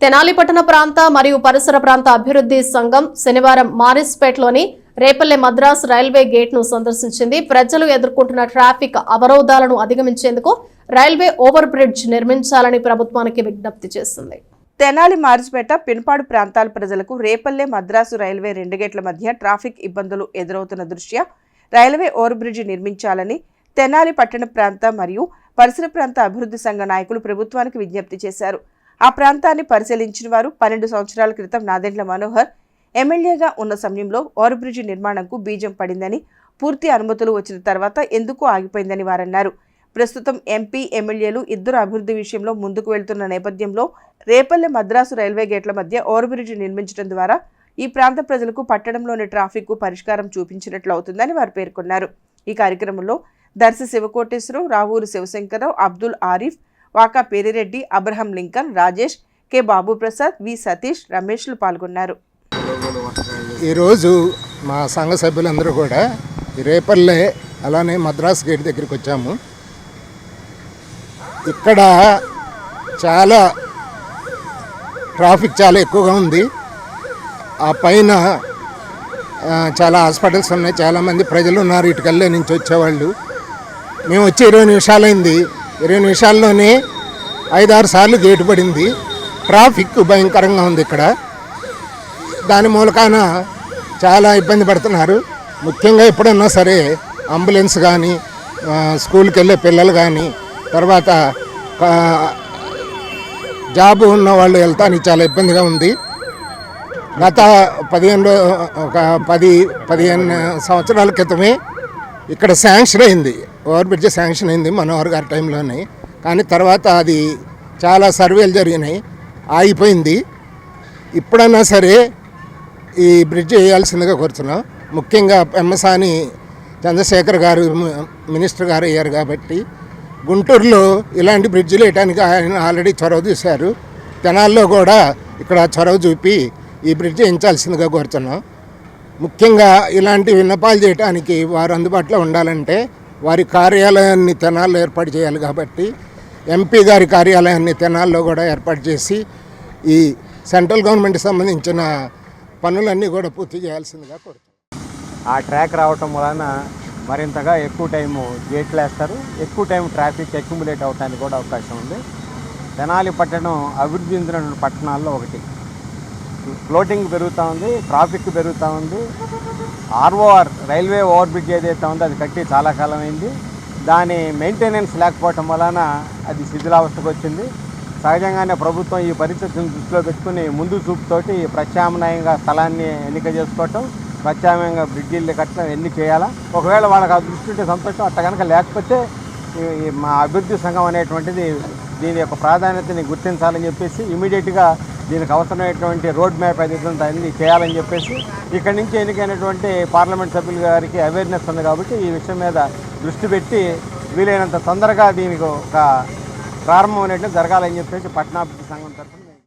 తెనాలి పట్టణ ప్రాంత మరియు పరిసర ప్రాంత అభివృద్ధి సంఘం శనివారం మారిస్పేట్లోని రేపల్లె మద్రాస్ రైల్వే గేట్ ను సందర్శించింది. ప్రజలు ఎదుర్కొంటున్న ట్రాఫిక్ అవరోధాలను అధిగమించేందుకు రైల్వే ఓవర్ బ్రిడ్జ్ నిర్మించాలని ప్రభుత్వానికి విజ్ఞప్తి చేసింది. తెనాలి మారిస్పేట పిన్పాడు ప్రాంతాల ప్రజలకు రేపల్లె మద్రాసు రైల్వే 2 గేట్ల మధ్య ట్రాఫిక్ ఇబ్బందులు ఎదురవుతున్న దృష్ట్యా రైల్వే ఓవర్ బ్రిడ్జ్ నిర్మించాలని తెనాలి పట్టణ ప్రాంత మరియు పరిసర ప్రాంత అభివృద్ధి సంఘ నాయకులు ప్రభుత్వానికి విజ్ఞప్తి చేశారు. ఆ ప్రాంతాన్ని పరిశీలించిన వారు 12 సంవత్సరాల క్రితం నాదెండ్ల మనోహర్ ఎమ్మెల్యేగా ఉన్న సమయంలో ఓవర్ బ్రిడ్జ్ నిర్మాణంకు బీజం పడిందని, పూర్తి అనుమతులు వచ్చిన తర్వాత ఎందుకు ఆగిపోయిందని వారన్నారు. ప్రస్తుతం ఎంపీ ఎమ్మెల్యేలు ఇద్దరు అభివృద్ధి విషయంలో ముందుకు వెళ్తున్న నేపథ్యంలో రేపల్లె మద్రాసు రైల్వే గేట్ల మధ్య ఓవర్ బ్రిడ్జ్ నిర్మించడం ద్వారా ఈ ప్రాంత ప్రజలకు పట్టణంలోని ట్రాఫిక్ కు పరిష్కారం చూపించినట్లు అవుతుందని వారు పేర్కొన్నారు. ఈ కార్యక్రమంలో Darsi Sivakoteswararao, Ravuru Sivasankararao, Abdul Arif, Vaka Perireddy, Abraham Lincoln, Rajesh, K Babu Prasad, V Satish, రమేష్లు పాల్గొన్నారు. ఈరోజు మా సంఘ సభ్యులందరూ కూడా రేపల్లె అలానే మద్రాస్ గేట్ దగ్గరికి వచ్చాము. ఇక్కడ చాలా ట్రాఫిక్ చాలా ఎక్కువగా ఉంది. ఆ పైన చాలా హాస్పిటల్స్ ఉన్నాయి, చాలామంది ప్రజలు ఉన్నారు ఇటుకల్లే నుంచి వచ్చేవాళ్ళు. మేము వచ్చి 20 నిమిషాలైంది. 20 నిమిషాల్లోనే 5-6 సార్లు గేటు పడింది. ట్రాఫిక్ భయంకరంగా ఉంది ఇక్కడ. దాని మూలకాన చాలా ఇబ్బంది పడుతున్నారు. ముఖ్యంగా ఎప్పుడన్నా సరే అంబులెన్స్ కానీ, స్కూల్కి వెళ్ళే పిల్లలు కానీ, తర్వాత జాబ్ ఉన్న వాళ్ళు వెళ్తానికి చాలా ఇబ్బందిగా ఉంది. గత 15 సంవత్సరాల క్రితమే ఇక్కడ శాంక్షన్ అయింది, ఓవర్ బ్రిడ్జ్ శాంక్షన్ అయింది మనోహర్ గారి టైంలోనే. కానీ తర్వాత అది చాలా సర్వేలు జరిగినాయి, ఆగిపోయింది. ఇప్పుడన్నా సరే ఈ బ్రిడ్జ్ వేయాల్సిందిగా కోరుతున్నాం. ముఖ్యంగా పెమ్మసాని చంద్రశేఖర్ గారు మినిస్టర్ గారు అయ్యారు కాబట్టి గుంటూరులో ఇలాంటి బ్రిడ్జిలు వేయడానికి ఆయన ఆల్రెడీ చొరవ తీశారు. తెనాల్లో కూడా ఇక్కడ చొరవ చూపి ఈ బ్రిడ్జ్ వేయించాల్సిందిగా కోరుతున్నాం. ముఖ్యంగా ఇలాంటి విన్నపాలు చేయడానికి వారు అందుబాటులో ఉండాలంటే వారి కార్యాలయాన్ని తెనాల్లో ఏర్పాటు చేయాలి. కాబట్టి ఎంపీ గారి కార్యాలయాన్ని తెనాల్లో కూడా ఏర్పాటు చేసి ఈ సెంట్రల్ గవర్నమెంట్కి సంబంధించిన పనులన్నీ కూడా పూర్తి చేయాల్సిందిగా కోరుతున్నాం. ఆ ట్రాక్ రావటం వలన మరింతగా ఎక్కువ టైము గేట్లు వేస్తారు, ఎక్కువ టైం ట్రాఫిక్ అక్యుములేట్ అవడానికి కూడా అవకాశం ఉంది. తెనాలి పట్టణం అభివృద్ధి చెందిన పట్టణాల్లో ఒకటి. ఫ్లోటింగ్ పెరుగుతూ ఉంది, ట్రాఫిక్ పెరుగుతూ ఉంది. ఆర్ఓఆర్ రైల్వే ఓవర్ బ్రిడ్జ్ ఏదైతే ఉందో అది కట్టి చాలా కాలం అయింది. దాని మెయింటెనెన్స్ లేకపోవటం వలన అది శిథిలావస్థకు వచ్చింది. సహజంగానే ప్రభుత్వం ఈ పరిస్థితిని దృష్టిలో పెట్టుకుని ముందు చూపుతోటి ప్రత్యామ్నాయంగా స్థలాన్ని ఎన్నిక చేసుకోవటం, ప్రత్యామ్నాయంగా బ్రిడ్జిలు కట్టడం ఎన్ని చేయాలా. ఒకవేళ వాళ్ళకి ఆ దృష్టి ఉంటే సంతోషం, అట్ట కనుక లేకపోతే మా అభివృద్ధి సంఘం అనేటువంటిది దీని యొక్క ప్రాధాన్యతని గుర్తించాలని చెప్పేసి ఇమీడియట్గా దీనికి అవసరమైనటువంటి రోడ్ మ్యాప్ ఏదైతే అన్ని చేయాలని చెప్పేసి ఇక్కడి నుంచి ఎన్నికైనటువంటి పార్లమెంట్ సభ్యుల గారికి అవేర్నెస్ ఉంది కాబట్టి ఈ విషయం మీద దృష్టి పెట్టి వీలైనంత తొందరగా దీనికి ఒక ప్రారంభం అనేటువంటి జరగాలని చెప్పేసి పట్టణాభివృద్ధి సంఘం తరఫున